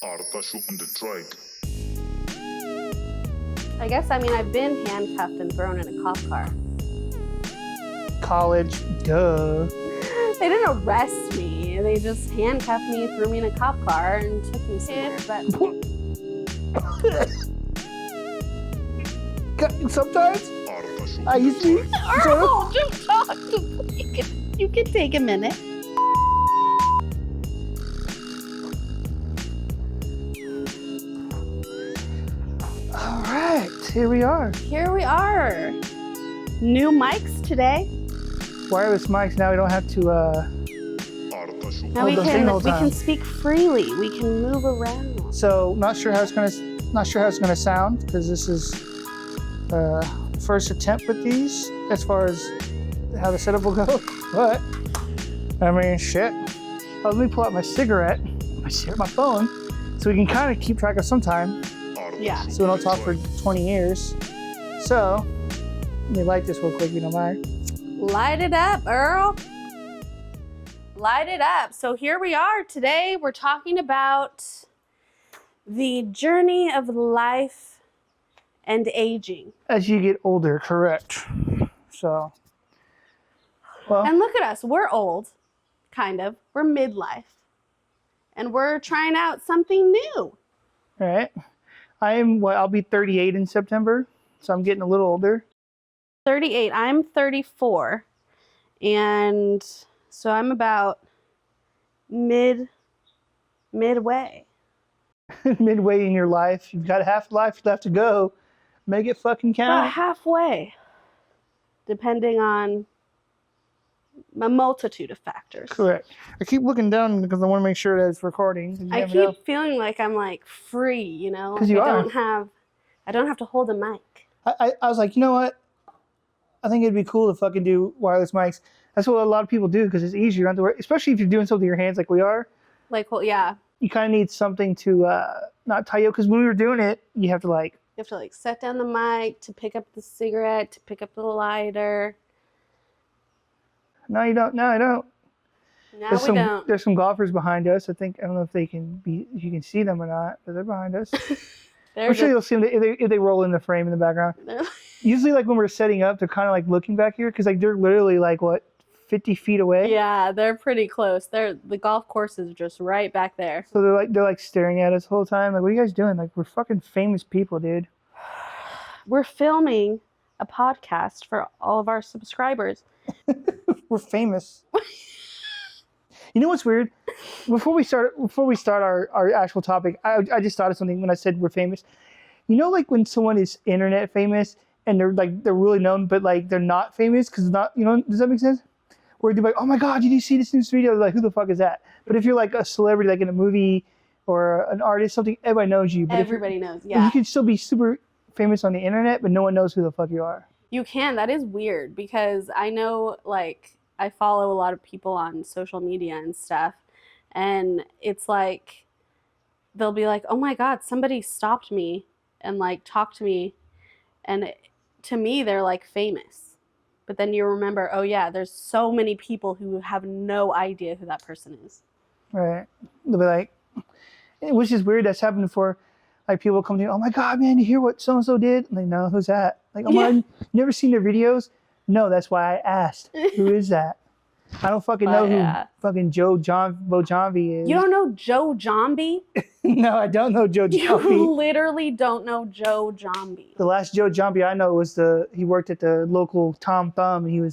on the track. I guess, I've been handcuffed and thrown in a cop car. College, duh. They didn't arrest me. They just handcuffed me, threw me in a cop car, and took me somewhere. But Sometimes I used to. Earl, just talk to me. You can take a minute. All right, here we are. Here we are. New mics today. Wireless mics. Now we don't have to. Now we can speak freely. We can move around. So not sure how it's gonna sound because this is first attempt with these as far as how the setup will go. But I mean, shit. Oh, let me pull out my cigarette, my phone, so we can kind of keep track of some time. Yeah. So we don't talk for 20 years. So let me light this real quick, if you don't mind. Light it up, Earl. Light it up. So here we are today. We're talking about the journey of life and aging. As you get older, correct. So, well. And look at us. We're old, kind of. We're midlife. And we're trying out something new. All right. I'll be 38 in September, so I'm getting a little older. 38. I'm 34. And so I'm about midway. Midway in your life. You've got half life left to go. Make it fucking count. About halfway. Depending on a multitude of factors. Correct. I keep looking down because I want to make sure that it's recording. I keep feeling like I'm like free, you know? Because you are. I don't have to hold a mic. I was like, you know what? I think it'd be cool to fucking do wireless mics. That's what a lot of people do because it's easier. You don't have to worry, especially if you're doing something with your hands like we are. Like, well, yeah. You kind of need something to not tie you up because when we were doing it, you have to set down the mic, to pick up the cigarette, to pick up the lighter. No, you don't. No, I don't. No, we don't. There's some golfers behind us. I don't know if you can see them or not, but they're behind us. I'm sure you'll see them if they roll in the frame in the background. Usually, like when we're setting up, they're kind of like looking back here because like they're literally like 50 feet away. Yeah, they're pretty close. The golf course is just right back there. So they're like staring at us the whole time. Like, what are you guys doing? Like, we're fucking famous people, dude. We're filming a podcast for all of our subscribers. We're famous. You know what's weird? Before we start our actual topic, I just thought of something when I said we're famous. You know, like when someone is internet famous and they're really known, but like they're not famous because not, you know, does that make sense? Where they're like, oh my god, did you see this news video? They're like, who the fuck is that? But if you're like a celebrity, like in a movie or an artist, something, everybody knows you. But everybody knows, yeah. You can still be super famous on the internet, but no one knows who the fuck you are. You can. That is weird because I know, like, I follow a lot of people on social media and stuff, and it's like they'll be like, oh my god, somebody stopped me and like talked to me, and to me they're like famous, but then you remember, oh yeah, there's so many people who have no idea who that person is. Right. They'll be like, which is weird. That's happened before. Like people come to you, oh my god, man, you hear what so and so did? And they know, who's that? Like, oh my, you never seen their videos? No, that's why I asked. Who is that? I don't fucking know who fucking Bo Jovi is. You don't know Joe Jombie? No, I don't know Joe Jombie. You literally don't know Joe Jombie. The last Joe Jombie I know was he worked at the local Tom Thumb, and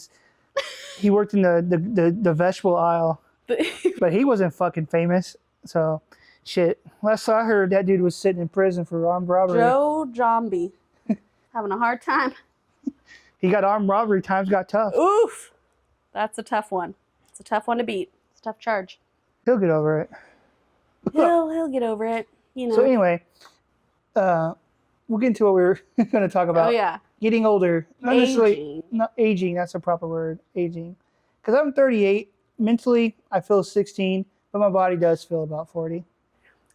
he worked in the vegetable aisle, but he wasn't fucking famous. So, shit. Last I heard, that dude was sitting in prison for armed robbery. Joe Jombie, having a hard time. He got armed robbery. Times got tough. Oof. That's a tough one. It's a tough one to beat. It's a tough charge. He'll get over it. He'll get over it. You know. So anyway, we'll get into what we were going to talk about. Oh yeah. Getting older. Not aging. Necessarily. Not aging. That's a proper word. Aging. Because I'm 38. Mentally, I feel 16, but my body does feel about 40.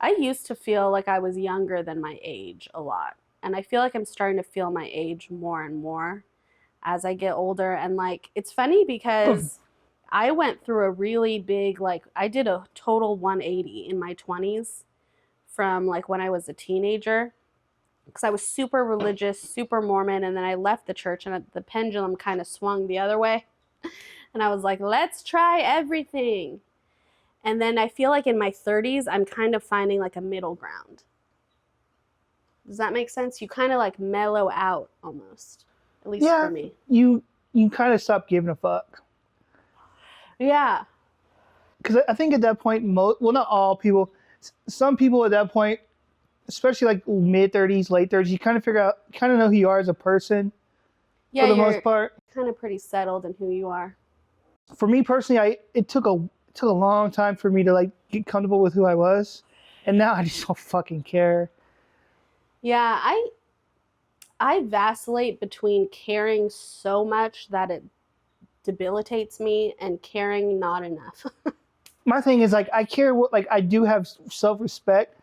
I used to feel like I was younger than my age a lot, and I feel like I'm starting to feel my age more and more as I get older. And like, it's funny because I went through a really big, like, I did a total 180 in my 20s from like when I was a teenager, because I was super religious, super Mormon, and then I left the church and the pendulum kind of swung the other way. And I was like, let's try everything. And then I feel like in my 30s, I'm kind of finding like a middle ground. Does that make sense? You kind of like mellow out almost, at least for me. You kind of stop giving a fuck. Yeah. Because I think at that point, well, not all people, some people at that point, especially like mid 30s, late 30s, you kind of figure out, kind of know who you are as a person. Yeah, for the most part. Kind of pretty settled in who you are. For me personally, it took a long time for me to like get comfortable with who I was, and now I just don't fucking care. Yeah, I vacillate between caring so much that it debilitates me and caring not enough. My thing is like I care what, like I do have self-respect,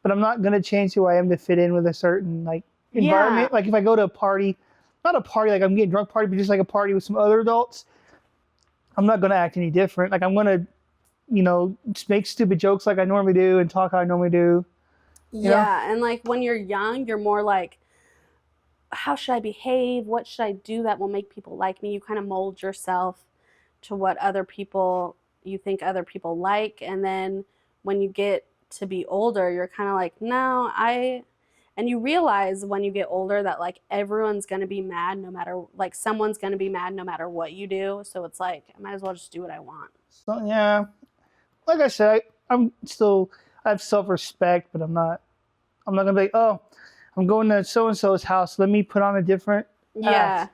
but I'm not gonna change who I am to fit in with a certain like environment. Yeah. Like if I go to a party, not a party like I'm getting drunk party, but just like a party with some other adults, I'm not gonna act any different. Like I'm gonna, just make stupid jokes like I normally do and talk how I normally do. You know? And like when you're young, you're more like, how should I behave? What should I do that will make people like me? You kind of mold yourself to what you think other people like. And then when you get to be older, you're kind of like, no, and you realize when you get older that like everyone's going to be mad no matter, like someone's going to be mad no matter what you do. So it's like, I might as well just do what I want. So, yeah. Like I said, I have self-respect, but I'm not going to be like, oh, I'm going to so-and-so's house. Let me put on a different act.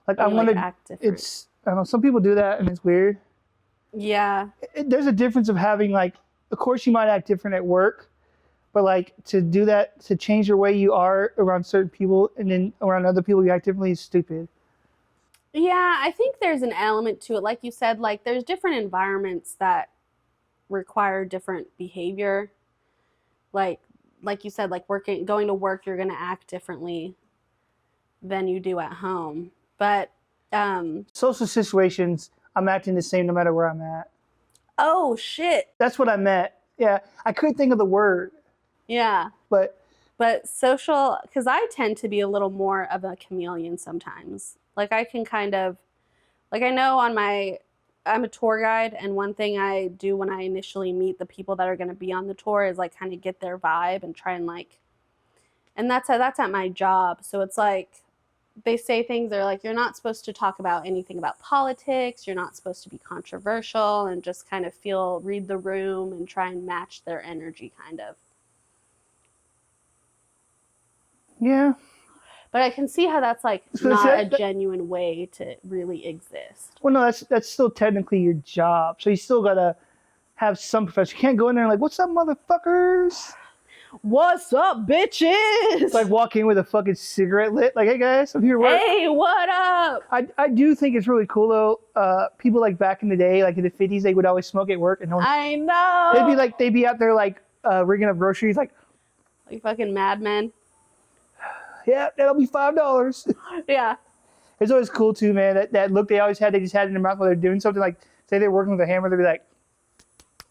Like I'm going to act different. I don't know, some people do that and it's weird. Yeah. There's a difference of having like, of course you might act different at work, but like to do that, to change your way you are around certain people and then around other people you act differently is stupid. Yeah, I think there's an element to it. Like you said, like there's different environments that require different behavior. Like you said, like going to work, you're going to act differently than you do at home. But social situations, I'm acting the same no matter where I'm at. Oh shit. That's what I meant. Yeah, I couldn't think of the word. Yeah. But social, because I tend to be a little more of a chameleon sometimes. Like I can kind of, like I know I'm a tour guide, and one thing I do when I initially meet the people that are going to be on the tour is like kind of get their vibe and try and like, and that's at my job. So it's like they say things, they're like, you're not supposed to talk about anything about politics, you're not supposed to be controversial, and just kind of read the room and try and match their energy kind of. Yeah. But I can see how that's like not a genuine way to really exist. Well, no, that's still technically your job. So you still gotta have some profession. You can't go in there and like, what's up, motherfuckers? What's up, bitches? Like walk in with a fucking cigarette lit. Like, hey guys, I'm here to work. Hey, what up? I do think it's really cool though. People like back in the day, like in the 50s, they would always smoke at work, and I know. They'd be out there like rigging up groceries, like fucking madmen. Yeah, that'll be $5. Yeah. It's always cool too, man. That look they always had, they just had in their mouth while they're doing something. Like, say they're working with a hammer, they'd be like,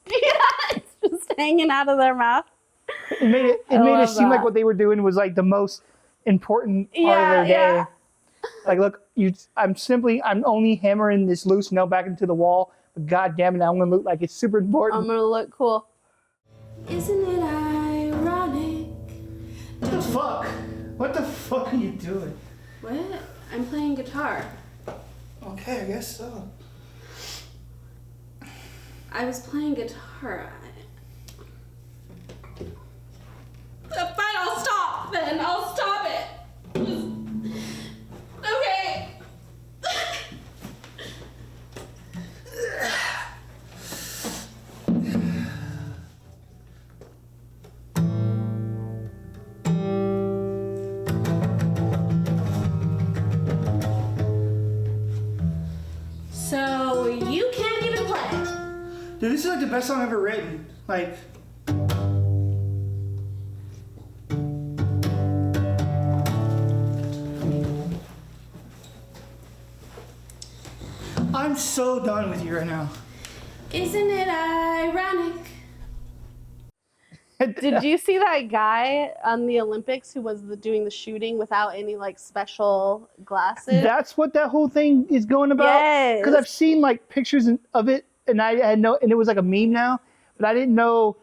yeah, it's just hanging out of their mouth. It made it seem like what they were doing was like the most important part of their day. Yeah. Like, look, I'm only hammering this loose nail back into the wall, but god damn it, I'm gonna look like it's super important. I'm gonna look cool. Isn't it ironic? What the fuck? What the fuck are you doing? What? I'm playing guitar. Okay, I guess so. I was playing guitar. Fine, I'll stop then. I'll stop it. Okay. So you can't even play. Dude, this is like the best song I've ever written. Like, I'm so done with you right now. Isn't it ironic? Did you see that guy on the Olympics who was doing the shooting without any like special glasses? That's what that whole thing is going about. Because Yes. I've seen like pictures of it, and I had no, and it was like a meme now, but I didn't know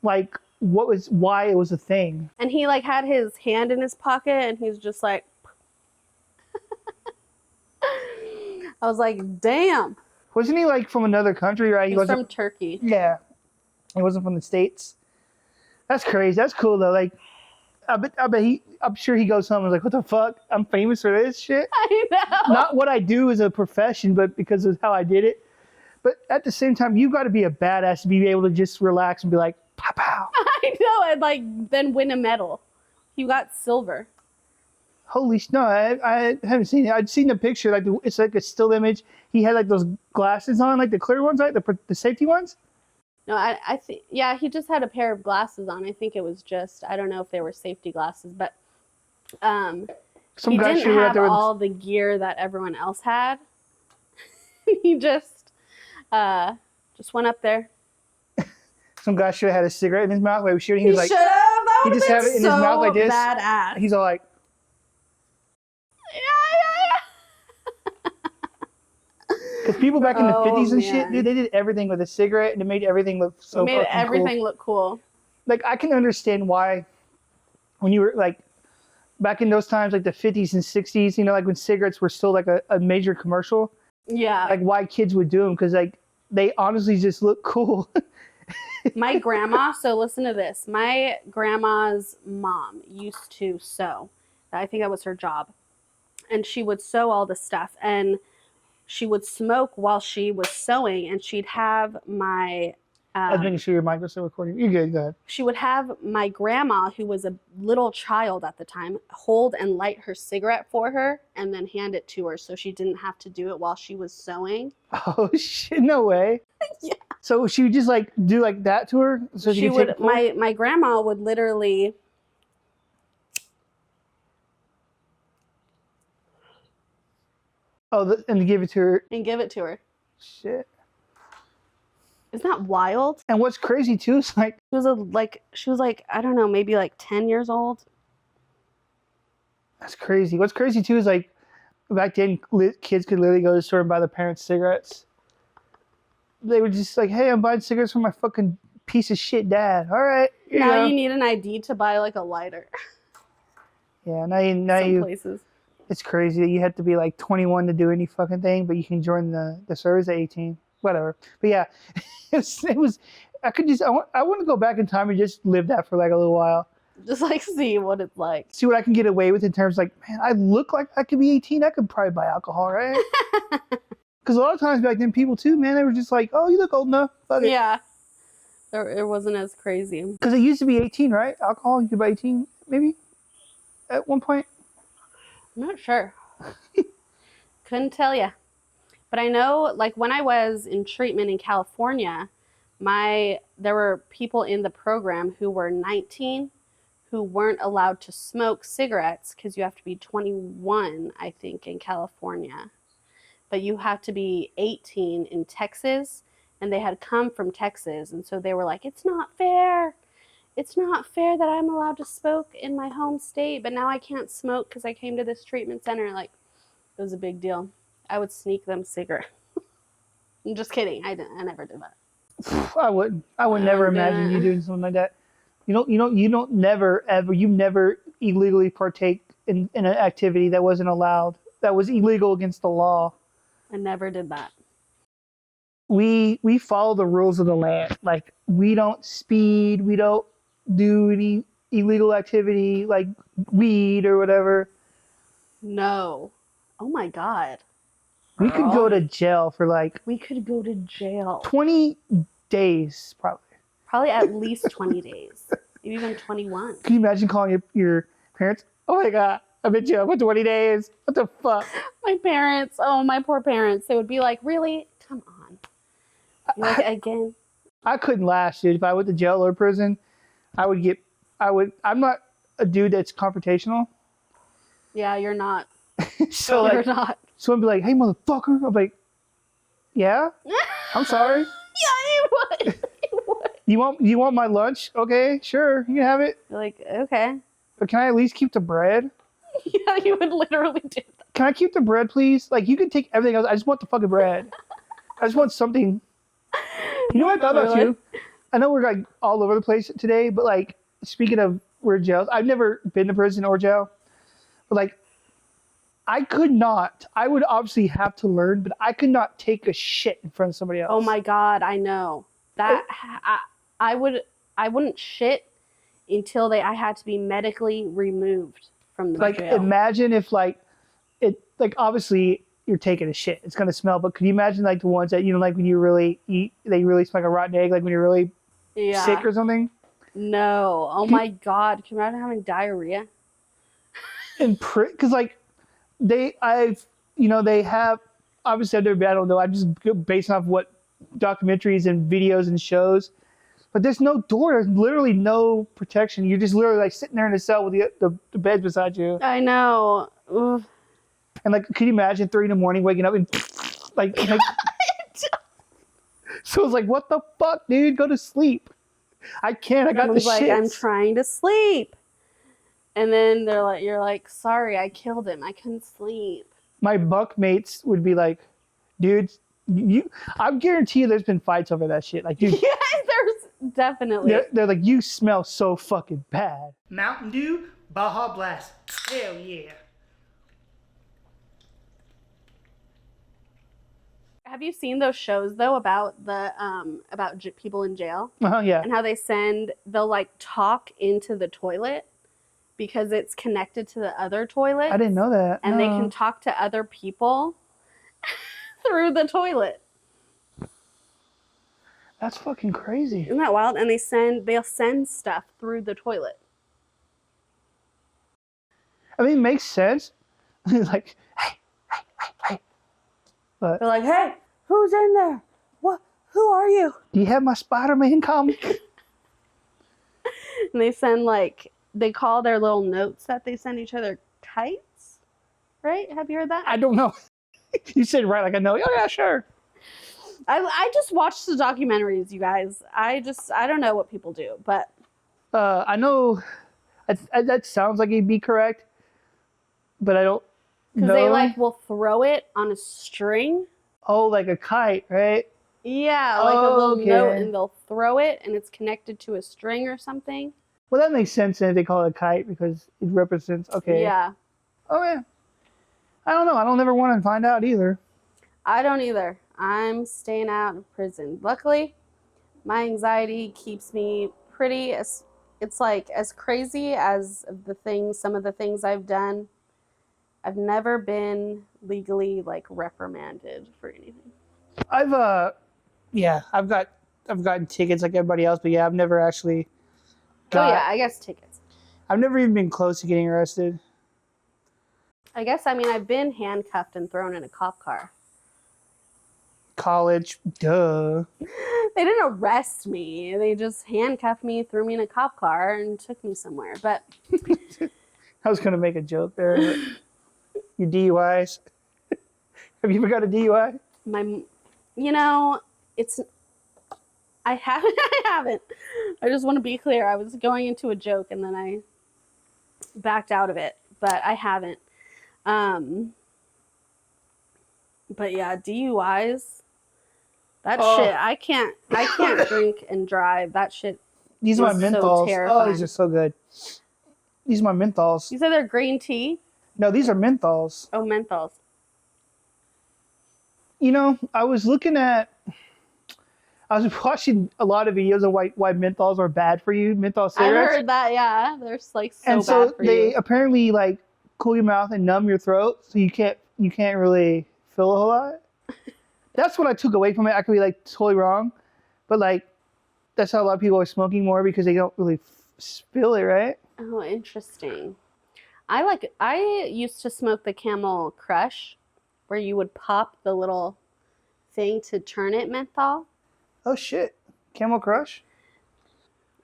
like why it was a thing. And he like had his hand in his pocket, and he's just like, I was like, damn. Wasn't he like from another country, right? He's from Turkey. Yeah, he wasn't from the States. That's crazy. That's cool though. Like, I'm sure he goes home and is like, what the fuck? I'm famous for this shit. I know. Not what I do as a profession, but because of how I did it. But at the same time, you've got to be a badass to be able to just relax and be like, pow pow. I know, and like then win a medal. He got silver. Holy no, I haven't seen it. I'd seen the picture, like it's like a still image. He had like those glasses on, like the clear ones, right? The safety ones. No, I think, yeah, he just had a pair of glasses on. I think it was just, I don't know if they were safety glasses, but Some he guy didn't should have have there with all the gear that everyone else had. He just went up there. some guy should have had a cigarette in his mouth while he was shooting. He He was like, should have. That he would just have have been it in his mouth like this. badass. He's all like, Yeah. because people back in the Oh, 50s and shit, man. dude, they did everything with a cigarette and it made everything look so Made fucking everything cool. look cool. Like, I can understand why when you were like back in those times, like the 50s and 60s, you know, like when cigarettes were still like a major commercial, Yeah. like why kids would do them, because like they honestly just look cool. My grandma, so listen to this. My grandma's mom used to sew. I think that was her job. And she would sew all the stuff. And she would smoke while she was sewing. And she'd have my... I was making sure your mic was still recording. You're good, go ahead. She would have my grandma, who was a little child at the time, hold and light her cigarette for her and then hand it to her so she didn't have to do it while she was sewing. Oh shit, no way. Yeah. So she would just like do like that to her, so she She could would. take a pull? My grandma would literally. Oh, and give it to her. And give it to her. Shit. Isn't that wild? And what's crazy too is like She was like I don't know, maybe like 10 years old. that's crazy. What's crazy too is like back then kids could literally go to the store and buy their parents cigarettes. They were just like, hey, I'm buying cigarettes for my fucking piece of shit dad. All right. Now you need an ID to buy like a lighter. Yeah, Some places. It's crazy that you have to be like 21 to do any fucking thing, but you can join the service at 18. Whatever. But yeah, it was I want to go back in time and just live that for like a little while. Just like see what it's like. See what I can get away with in terms of like, man, I look like I could be 18. I could probably buy alcohol, right? Because a lot of times back then, people too, man, they were just like, oh, you look old enough. Fuck it. Yeah. It wasn't as crazy. Because it used to be 18, right? Alcohol, you could buy 18, maybe, at one point. I'm not sure. Couldn't tell you. But I know, like, when I was in treatment in California, there were people in the program who were 19 who weren't allowed to smoke cigarettes because you have to be 21, I think, in California. But you have to be 18 in Texas, and they had come from Texas, and so they were like, it's not fair. It's not fair that I'm allowed to smoke in my home state, but now I can't smoke because I came to this treatment center. Like, it was a big deal. I would sneak them cigarettes. I'm just kidding. I never did that. I would never imagine you doing something like that. You never illegally partake in an activity that wasn't allowed, that was illegal against the law. I never did that. We follow the rules of the land. Like, we don't speed, we don't do any illegal activity like weed or whatever. No. Oh my God. We could go to jail for like We could go to jail. 20 days, probably. Probably at least 20 days. Maybe even 21. Can you imagine calling your parents? Oh my God, I'm in jail for 20 days. What the fuck? My parents, oh, my poor parents. They would be like, really? Come on. Like, again? I couldn't last, dude. If I went to jail or prison, I'm not a dude that's confrontational. Yeah, you're not. So You're like, not. someone be like, hey, motherfucker. I'm like, yeah, I'm sorry. Yeah, you would. You would. You want my lunch? Okay, sure, you can have it. You're like, okay. But can I at least keep the bread? Yeah, you would literally do that. Can I keep the bread, please? Like, you can take everything else. I just want the fucking bread. I just want something. You know what I thought about you? I know we're like all over the place today, but like, speaking of weird jails, I've never been to prison or jail, but like, I would obviously have to learn, but I could not take a shit in front of somebody else. Oh my God, I know. That I wouldn't shit until I had to be medically removed from the Like, jail. imagine if like, obviously you're taking a shit. It's going to smell, but could you imagine like the ones that, like when you really eat, they really smell like a rotten egg, like when you're really sick or something? No. Oh my God. Can you imagine having diarrhea? Because like, they have, obviously I've never been, I don't know, I just go based off what documentaries and videos and shows, but there's no door, there's literally no protection. You're just literally like sitting there in a cell with the beds beside you. I know. Ugh. And like, could you imagine 3 a.m. waking up and like so it's like, what the fuck, dude? Go to sleep. I can't. I got the shit. I'm trying to sleep. And then you're like, sorry, I killed him. I couldn't sleep. My bunk mates would be like, dude, I guarantee you there's been fights over that shit. Like, dude. Yeah, there's definitely. They're like, you smell so fucking bad. Mountain Dew, Baja Blast. Hell yeah. Have you seen those shows though about people in jail? Yeah. And how they'll like talk into the toilet because it's connected to the other toilet. I didn't know that. And they can talk to other people through the toilet. That's fucking crazy. Isn't that wild? And they'll send stuff through the toilet. I mean, it makes sense. Like, hey. But they're like, hey, who's in there? What? Who are you? Do you have my Spider-Man comic? And they call their little notes that they send each other kites, right? Have you heard that? I don't know. You said right like I know. Oh yeah, sure. I just watched the documentaries, you guys. I don't know what people do, but I know that sounds like it'd be correct, but I don't know. Because they will throw it on a string. Oh, like a kite, right? Yeah, like a little note, and they'll throw it, and it's connected to a string or something. Well, that makes sense if they call it a kite because it represents, okay. Yeah. Oh, yeah. I don't know. I don't ever want to find out either. I don't either. I'm staying out of prison. Luckily, my anxiety keeps me pretty, it's like as crazy as some of the things I've done. I've never been legally like reprimanded for anything. I've gotten tickets like everybody else, but yeah, I've never actually I guess tickets. I've never even been close to getting arrested. I've been handcuffed and thrown in a cop car. College, duh. They didn't arrest me. They just handcuffed me, threw me in a cop car, and took me somewhere. But I was gonna make a joke there. Your DUIs. Have you ever got a DUI? I haven't. I just want to be clear. I was going into a joke and then I backed out of it, but I haven't. But yeah, DUIs. That shit. I can't drink and drive. That shit. These are my menthols. Terrifying. Oh, these are so good. These are my menthols. You said they're green tea? No, these are menthols. Oh, menthols. I was watching a lot of videos of why menthols are bad for you. Menthol cigarettes. I heard that. Yeah, they're like so and so bad for they you. apparently like cool your mouth and numb your throat, so you can't really feel a whole lot. That's what I took away from it. I could be like totally wrong, but like that's how a lot of people are smoking more because they don't really feel it, right? Oh, interesting. I used to smoke the Camel Crush, where you would pop the little thing to turn it menthol. Oh shit, Camel Crush?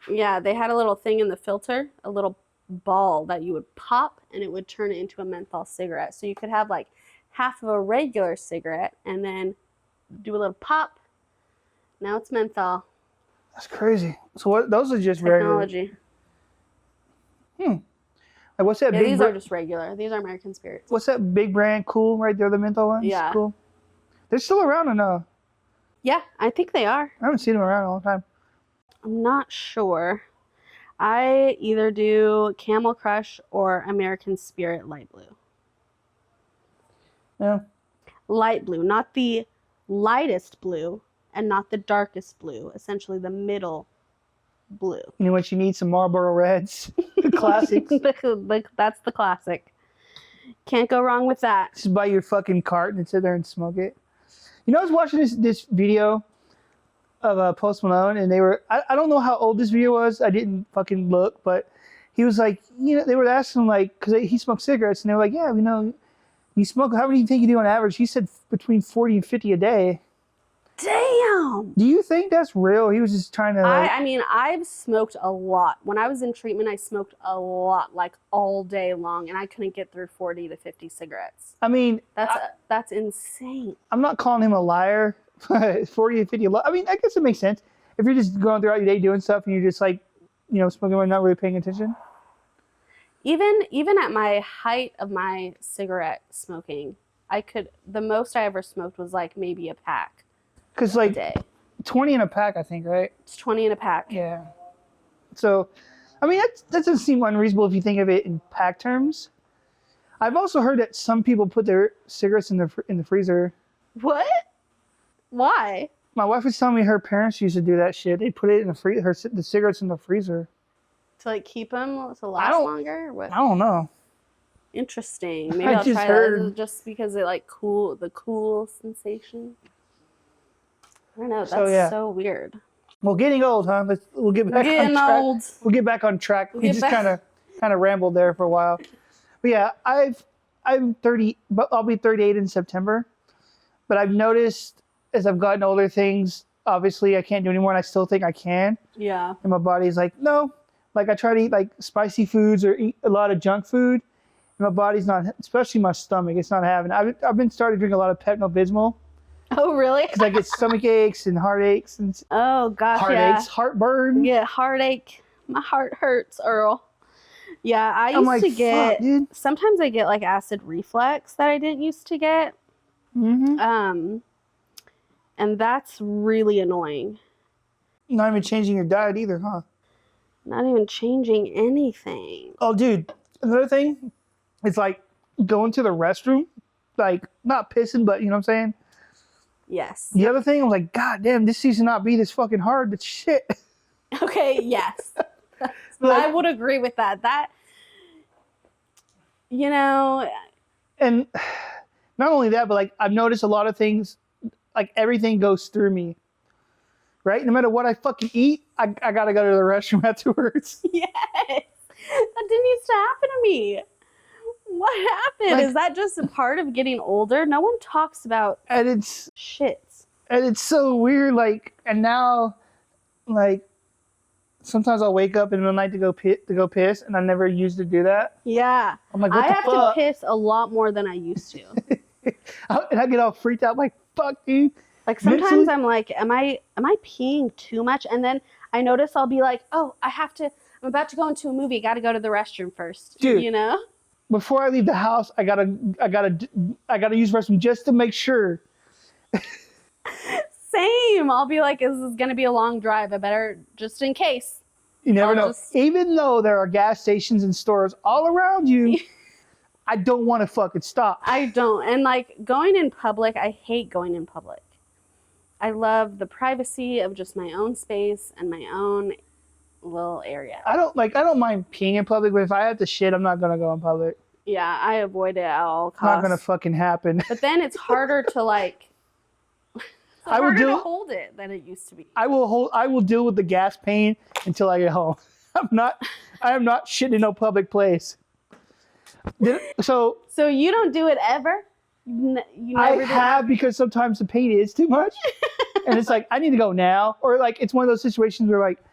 Yeah, they had a little thing in the filter, a little ball that you would pop, and it would turn it into a menthol cigarette. So you could have like half of a regular cigarette, and then do a little pop. Now it's menthol. That's crazy. So what? Those are just regular. Technology. Like what's that Yeah, big? these are just regular. These are American Spirits. What's that big brand? Cool, right there, the menthol ones. Yeah. Cool. They're still around or no? Yeah, I think they are. I haven't seen them around in a long time. I'm not sure. I either do Camel Crush or American Spirit Light Blue. Yeah. Light blue, not the lightest blue and not the darkest blue. Essentially the middle blue. You know what? You need some Marlboro Reds. The classics. That's the classic. Can't go wrong with that. Just buy your fucking cart and sit there and smoke it. You know, I was watching this video of Post Malone, and they were, I don't know how old this video was. I didn't fucking look, but he was like, you know, they were asking him, like, because he smoked cigarettes, and they were like, yeah, you know, you smoke, how many do you think you do on average? He said between 40 and 50 a day. Damn! Do you think that's real? He was just trying to, like... I mean, I've smoked a lot. When I was in treatment, I smoked a lot, like all day long, and I couldn't get through 40 to 50 cigarettes. I mean... That's insane. I'm not calling him a liar, but 40 to 50 I mean, I guess it makes sense. If you're just going throughout your day doing stuff and you're just like, you know, smoking and not really paying attention. Even at my height of my cigarette smoking, the most I ever smoked was like maybe a pack. Because like a day. 20 in a pack, I think, right? It's 20 in a pack. Yeah. So, I mean, that doesn't seem unreasonable if you think of it in pack terms. I've also heard that some people put their cigarettes in the freezer. What? Why? My wife was telling me her parents used to do that shit. They put it in the cigarettes in the freezer. To like keep them to last longer? Or what? I don't know. Interesting. Maybe I'll try that just because it like the cool sensation. I don't know. That's so weird. Well, getting old, huh? We'll get back on track. Old. We'll get back on track. We just kind of rambled there for a while. But yeah, I'm 30, but I'll be 38 in September. But I've noticed as I've gotten older, things obviously I can't do anymore, and I still think I can. Yeah. And my body's like, no. Like I try to eat like spicy foods or eat a lot of junk food, and my body's not, especially my stomach, it's not having. I've been starting to drink a lot of Pepto-Bismol. Oh, really? Because I get stomach aches and heartaches and heartaches, heartburn. Yeah, heartache. My heart hurts, Earl. Yeah, I used to get. Sometimes I get like acid reflux that I didn't used to get. Mm-hmm. And that's really annoying. Not even changing your diet either, huh? Not even changing anything. Oh, dude. Another thing, it's like going to the restroom, like not pissing, but you know what I'm saying? Yes. The other thing, I was like, God damn, this season not be this fucking hard, but shit. Okay, yes. I would agree with that. That, you know. And not only that, but like I've noticed a lot of things, like everything goes through me. Right? No matter what I fucking eat, I gotta go to the restroom afterwards. Yes. That didn't used to happen to me. What happened? Like, is that just a part of getting older? No one talks about shits. And it's so weird, like, and now, like, sometimes I'll wake up in the night to go piss, and I never used to do that. Yeah. I'm like, what the fuck? I have to piss a lot more than I used to. And I get all freaked out, like, fuck, dude. Like sometimes I'm like, am I peeing too much? And then I notice I'll be like, oh, I'm about to go into a movie. Got to go to the restroom first. Dude, you know? Before I leave the house, I gotta use the restroom just to make sure. Same. I'll be like, this is gonna be a long drive. I better, just in case. You never know. Even though there are gas stations and stores all around you, I don't want to fucking stop. I don't. And like going in public, I hate going in public. I love the privacy of just my own space and my own little area. I don't mind peeing in public, but if I have to shit, I'm not gonna go in public. Yeah, I avoid it at all costs. Not gonna fucking happen. But then it's harder to like. I will to hold it than it used to be. I will deal with the gas pain until I get home. I am not shitting in no public place. So you don't do it ever? I have, because sometimes the pain is too much. And it's like, I need to go now. Or like, it's one of those situations where like,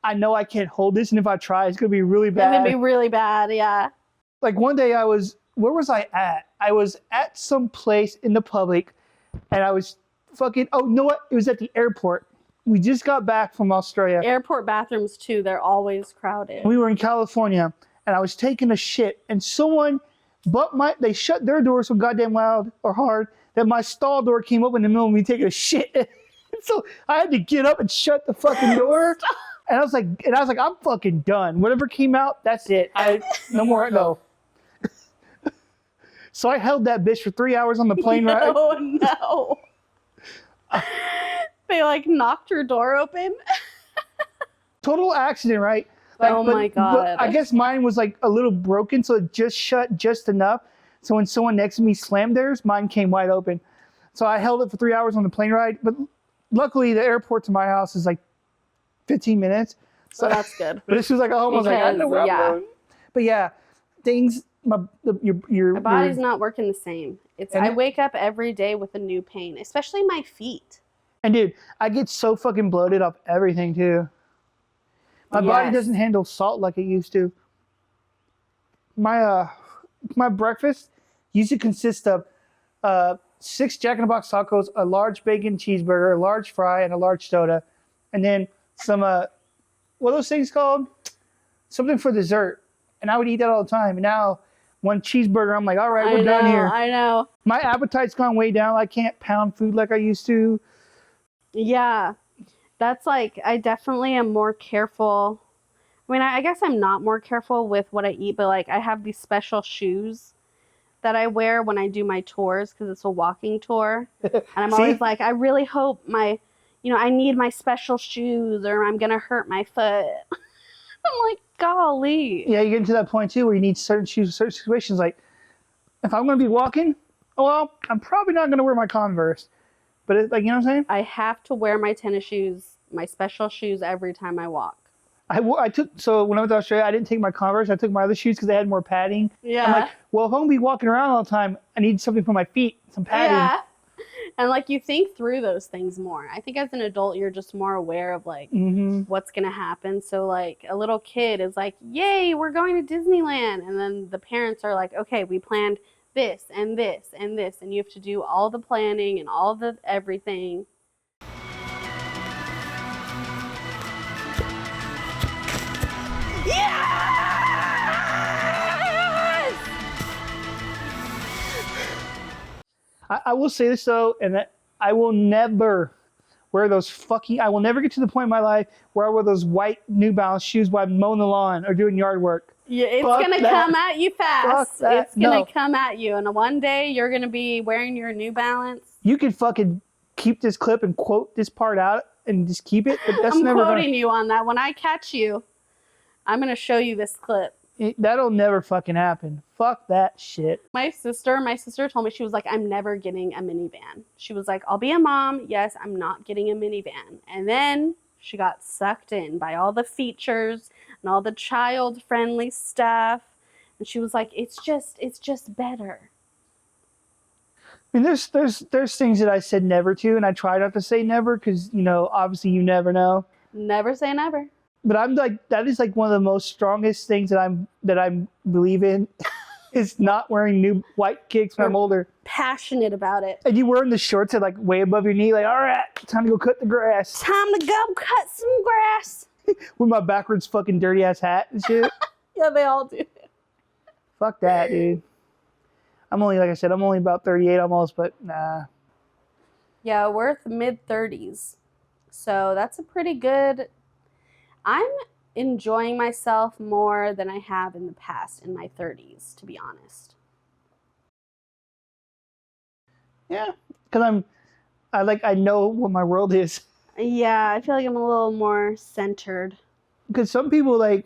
I know I can't hold this, and if I try, it's going to be really bad. It's going to be really bad, yeah. Like one day where was I at? I was at some place in the public, and I was fucking, oh, you know what? It was at the airport. We just got back from Australia. Airport bathrooms too, they're always crowded. We were in California, and I was taking a shit, and someone, they shut their door so goddamn loud or hard that my stall door came open in the middle of me taking a shit. So I had to get up and shut the fucking door. And I was like, I'm fucking done. Whatever came out, that's it. No more. No. So I held that bitch for 3 hours on the plane ride. Oh no. They like knocked your door open. Total accident, right? My God. But I guess mine was like a little broken, so it just shut just enough. So when someone next to me slammed theirs, mine came wide open. So I held it for 3 hours on the plane ride. But luckily, the airport to my house is like 15 minutes. So that's good. But this was like almost like I don't know where I'm going. But yeah, things. Your body's not working the same. I wake up every day with a new pain, especially my feet. And dude, I get so fucking bloated off everything too. My body doesn't handle salt like it used to. My breakfast used to consist of 6 Jack in the Box tacos, a large bacon cheeseburger, a large fry, and a large soda, and then some what are those things called? Something for dessert. And I would eat that all the time. And now, one cheeseburger, I'm like, all right, we're done here. I know. My appetite's gone way down. I can't pound food like I used to. Yeah. That's like, I definitely am more careful. I mean, I guess I'm not more careful with what I eat, but like I have these special shoes that I wear when I do my tours because it's a walking tour. And I'm always like, I really hope I need my special shoes or I'm going to hurt my foot. I'm like, golly. Yeah, you get into that point too where you need certain shoes, certain situations. Like, if I'm going to be walking, well, I'm probably not going to wear my Converse. But you know what I'm saying? I have to wear my tennis shoes, my special shoes every time I walk. So when I went to Australia, I didn't take my Converse. I took my other shoes because they had more padding. Yeah. I'm like, well, if I'm going to be walking around all the time, I need something for my feet, some padding. Yeah. And like you think through those things more. I think as an adult, you're just more aware of like what's going to happen. So like a little kid is like, yay, we're going to Disneyland. And then the parents are like, okay, we planned this and this and this. And you have to do all the planning and all the everything. I will say this though, and that I will never wear those I will never get to the point in my life where I wear those white New Balance shoes while I'm mowing the lawn or doing yard work. Yeah, it's going to come at you fast. It's going to come at you. And one day you're going to be wearing your New Balance. You can fucking keep this clip and quote this part out and just keep it. But that's I'm never quoting you on that. When I catch you, I'm going to show you this clip. That'll never fucking happen. Fuck that shit. My sister told me, she was like, I'm never getting a minivan. She was like, I'll be a mom. Yes, I'm not getting a minivan. And then she got sucked in by all the features and all the child-friendly stuff. And she was like, it's just better. I mean, there's things that I said never to, and I try not to say never because, obviously you never know. Never say never. But I'm like, that is like one of the most strongest things that I believe in is not wearing new white kicks when I'm older. Passionate about it. And you wearing the shorts that like way above your knee, like, all right, time to go cut the grass. Time to go cut some grass. With my backwards fucking dirty ass hat and shit. Yeah, they all do. Fuck that, dude. I'm only about 38 almost, but nah. Yeah, we're mid-30s. So that's a pretty good... I'm enjoying myself more than I have in the past in my 30s, to be honest. Yeah, because I know what my world is. Yeah, I feel like I'm a little more centered. Because some people, they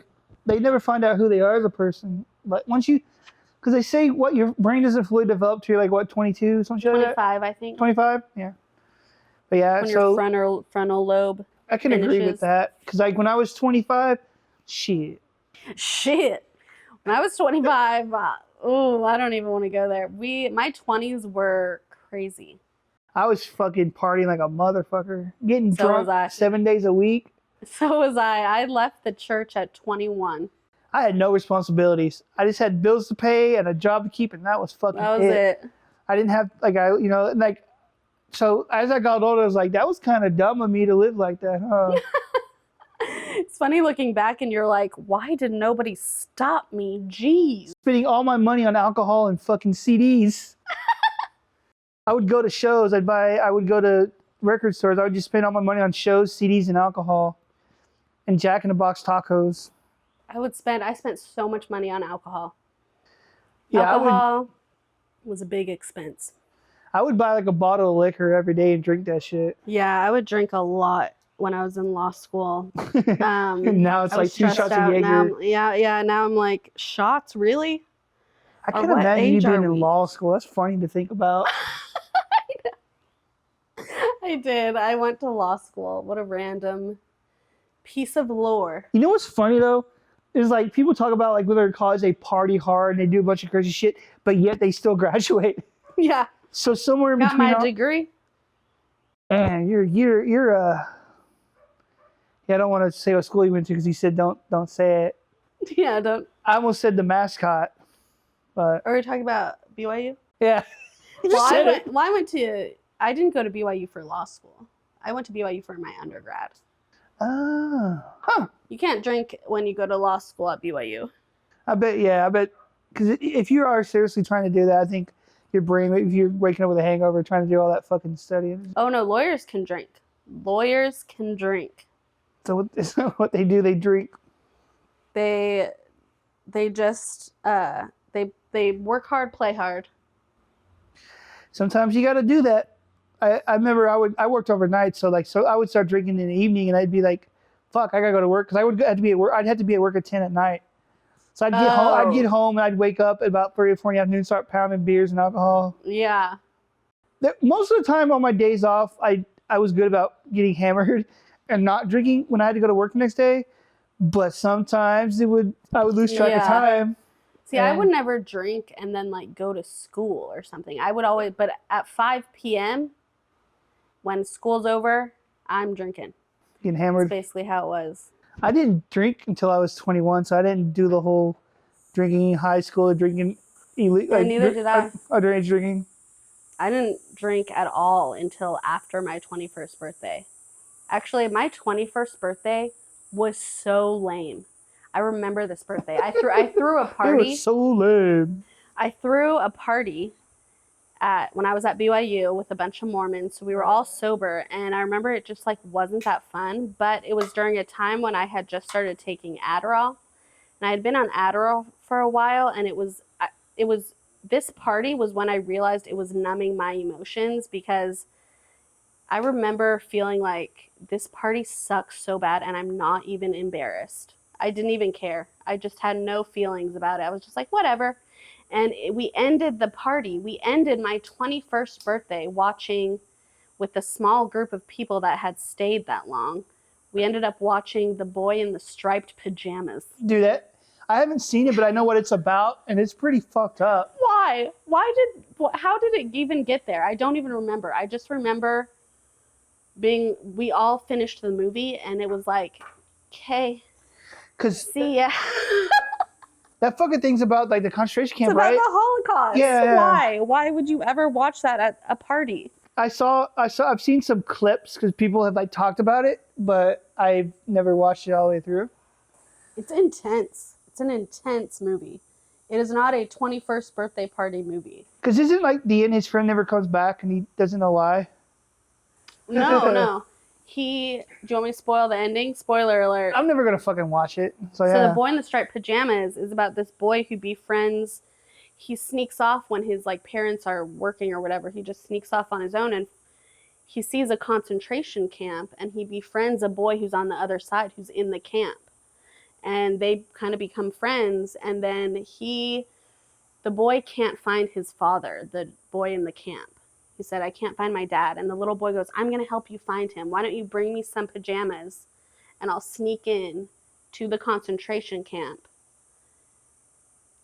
never find out who they are as a person. But because they say your brain doesn't fully develop till you're 22, something like that. 25, I think. 25, yeah. But yeah, when your frontal lobe I can finishes. agree with that. Because when I was 25, shit. When I was 25, I don't even want to go there. My 20s were crazy. I was fucking partying like a motherfucker. Getting So was I. drunk 7 days a week. So was I. I left the church at 21. I had no responsibilities. I just had bills to pay and a job to keep, and that was fucking That was it. I didn't have So as I got older, I was like, that was kind of dumb of me to live like that, huh? It's funny looking back and you're like, why did nobody stop me? Jeez. Spending all my money on alcohol and fucking CDs. I would go to shows. I would go to record stores. I would just spend all my money on shows, CDs, and alcohol, and Jack in the Box tacos. I spent so much money on alcohol. Yeah, alcohol was a big expense. I would buy like a bottle of liquor every day and drink that shit. Yeah, I would drink a lot when I was in law school. And now it's like 2 shots of Jaeger. Now I'm like, shots? Really? I can't imagine you being in law school. That's funny to think about. I did. I went to law school. What a random piece of lore. You know what's funny though? Is like people talk about like when they're in college, they party hard and they do a bunch of crazy shit, but yet they still graduate. Yeah. So somewhere in between. Got my degree. And you're yeah, I don't want to say what school you went to because he said don't say it. Yeah, don't. I almost said the mascot, but. Are we talking about BYU? Yeah. I didn't go to BYU for law school. I went to BYU for my undergrad. Oh. Huh. You can't drink when you go to law school at BYU. I bet. Because if you are seriously trying to do that, I think your brain, if you're waking up with a hangover trying to do all that fucking studying. Oh, no, lawyers can drink. Lawyers can drink. So it's not what they do, they drink. They just, they work hard, play hard. Sometimes you got to do that. I remember I worked overnight, so I would start drinking in the evening, and I'd be like, "Fuck, I gotta go to work," because I'd have to be at work. I'd have to be at work at 10 at night. So I'd get home, and I'd wake up at about 3 or 4 in the afternoon, start pounding beers and alcohol. Yeah. Most of the time on my days off, I was good about getting hammered and not drinking when I had to go to work the next day. But sometimes I would lose track of time. See, I would never drink and then like go to school or something. I would always, but at 5 p.m. when school's over, I'm drinking. Getting hammered. That's basically how it was. I didn't drink until I was 21, so I didn't do the whole drinking in high school or drinking illegal. Neither did I. Underage drinking. I didn't drink at all until after my 21st birthday. Actually, my 21st birthday was so lame. I remember this birthday. I threw a party. It was so lame. I threw a party when I was at BYU with a bunch of Mormons. So we were all sober, and I remember it just like wasn't that fun. But it was during a time when I had just started taking Adderall, and I had been on Adderall for a while, and this party was when I realized it was numbing my emotions, because I remember feeling like this party sucks so bad, and I'm not even embarrassed. I didn't even care. I just had no feelings about it. I was just like, whatever. And we ended the party. We ended my 21st birthday watching, with a small group of people that had stayed that long, we ended up watching The Boy in the Striped Pyjamas. Dude, I haven't seen it, but I know what it's about, and it's pretty fucked up. Why? How did it even get there? I don't even remember. I just remember we all finished the movie, and it was like, okay. See ya. That fucking thing's about like the concentration camp, right? It's about the Holocaust. Yeah. Why? Why would you ever watch that at a party? I've seen some clips because people have like talked about it, but I've never watched it all the way through. It's intense. It's an intense movie. It is not a 21st birthday party movie. Because isn't like the end, his friend never comes back and he doesn't know why? No. Do you want me to spoil the ending? Spoiler alert. I'm never going to fucking watch it. So The Boy in the Striped Pyjamas is about this boy who befriends, he sneaks off when his like parents are working or whatever. He just sneaks off on his own, and he sees a concentration camp, and he befriends a boy who's on the other side, who's in the camp. And they kind of become friends, and then the boy can't find his father, the boy in the camp. He said, I can't find my dad. And the little boy goes, I'm going to help you find him. Why don't you bring me some pajamas and I'll sneak in to the concentration camp.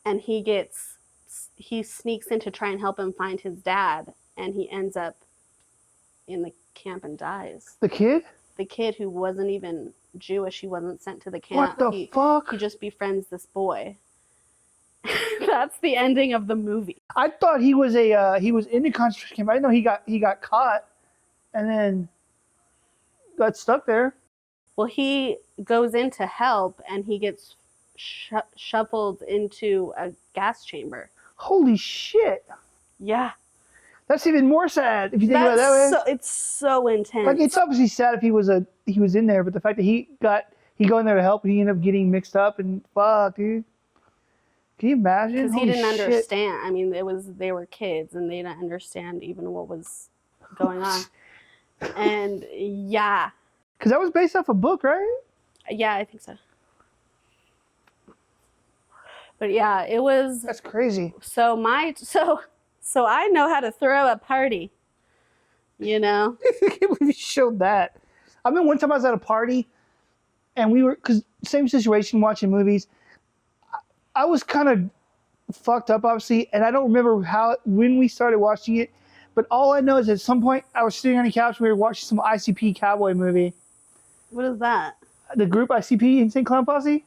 And he sneaks in to try and help him find his dad. And he ends up in the camp and dies. The kid? The kid who wasn't even Jewish. He wasn't sent to the camp. What the fuck? He just befriends this boy. That's the ending of the movie. I thought he was in the concentration camp. I didn't know he got caught. and then got stuck there. Well, he goes in to help, and he gets shuffled into a gas chamber. Holy shit. Yeah. That's even more sad if you think about it that way. It's so intense. Like, it's obviously sad if he was in there, but the fact that he go in there to help and he ended up getting mixed up and fuck, dude. Can you imagine? Because he didn't shit. understand. I mean, they were kids and they didn't understand even what was going on. And yeah. Because that was based off a book, right? Yeah, I think so. But yeah, it was. That's crazy. So I know how to throw a party. You know? I can't believe you showed that. I mean, one time I was at a party and because same situation watching movies. I was kind of fucked up, obviously, and I don't remember when we started watching it, but all I know is at some point I was sitting on the couch and we were watching some ICP cowboy movie. What is that? The group ICP, Insane Clown Posse.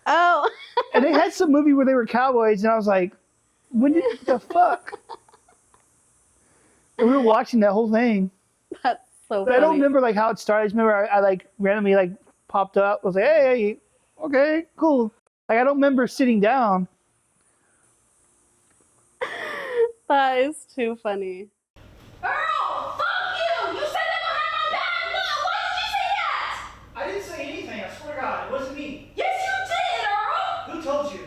Oh. And they had some movie where they were cowboys, and I was like, what the fuck? And we were watching that whole thing. That's so funny. I don't remember like how it started. I just remember I like randomly like popped up. I was like, hey, okay, cool. Like, I don't remember sitting down. That is too funny. Earl, fuck you! You said that behind my back! Why did you say that? I didn't say anything. I swear to God, it wasn't me. Yes, you did, Earl! Who told you?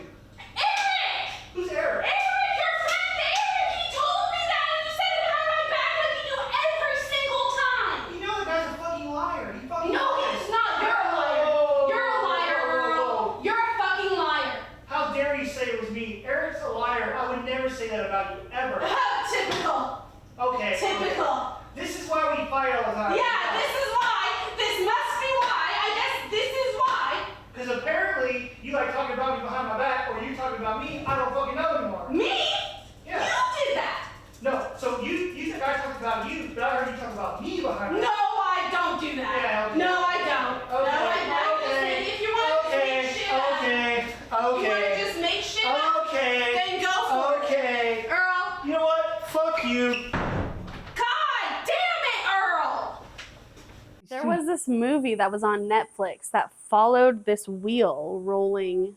Eric! Who's Eric? Eric, your friend Eric! He told me that and you said it behind my back like you do every single time! You know the guy's a fucking liar. He fucking No, he's not! You're a liar! You're a liar, Earl! You're a fucking liar! How dare you say it was me? Eric's a liar. I would never say that about you, ever. Typical! Okay. Typical! This is why we fight all the time. Yeah, this is why! This must be why! I guess this is why! Because apparently you like talking about me behind my back, or you talking about me. I don't fucking know anymore. Me? Yeah. You did that! No. So you think I talked about you, but I heard you talk about me behind my No, back. I don't do that. Yeah, okay. No, I don't. Okay. No, I don't. Okay. If you want to make shit up, you want to just make shit up, Okay. then go for Okay. it. Earl. You know what? Fuck you. God damn it, Earl. There was this movie that was on Netflix that followed this wheel rolling.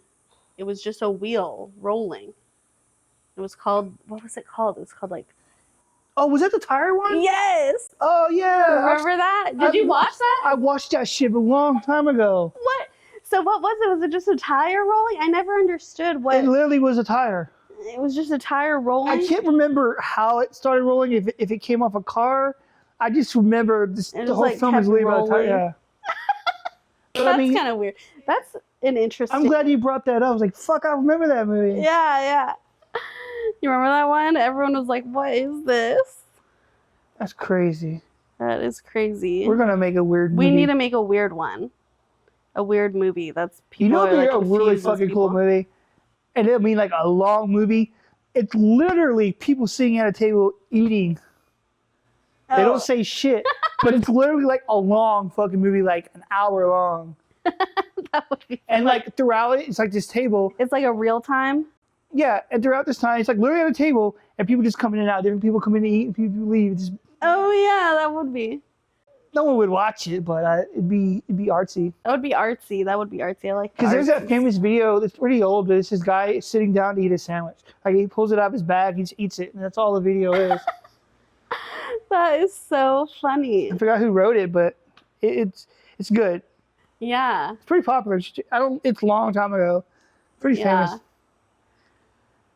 It was just a wheel rolling. It was called, what was it called? It was called like... Oh, was that the tire one? Yes! Oh, yeah. Remember that? Did you watch that? I watched that shit a long time ago. What? So what was it? Was it just a tire rolling? I never understood what... It literally was a tire. It was just a tire rolling? I can't remember how it started rolling, if it came off a car. I just remember the whole like film is kept literally about a tire. rolling. Yeah. But That's I mean, kind of weird. That's an interesting... I'm glad you brought that up. I was like, fuck, I remember that movie. Yeah. You remember that one? Everyone was like, what is this? That's crazy. That is crazy. We're going to make a weird movie. We need to make a weird one. A weird movie. That's people You know, are like a really confused as fucking cool people. movie. And it'll mean like a long movie. It's literally people sitting at a table eating. They Oh. don't say shit, but it's literally like a long fucking movie, like an hour long. That would be And like throughout it, it's like this table. It's like a real time. Yeah, and throughout this time, it's like literally at a table, and people just come in and out. Different people come in to eat, and people leave. Just, Oh yeah, that would be. no one would watch it, but it'd be artsy. That would be artsy. That would be artsy. I like. Because there's that artsy. famous video that's pretty old, but it's this guy sitting down to eat a sandwich. Like he pulls it out of his bag, he just eats it, and that's all the video is. That is so funny. I forgot who wrote it, but it's good. Yeah. It's pretty popular. It's a long time ago. Pretty Yeah. famous.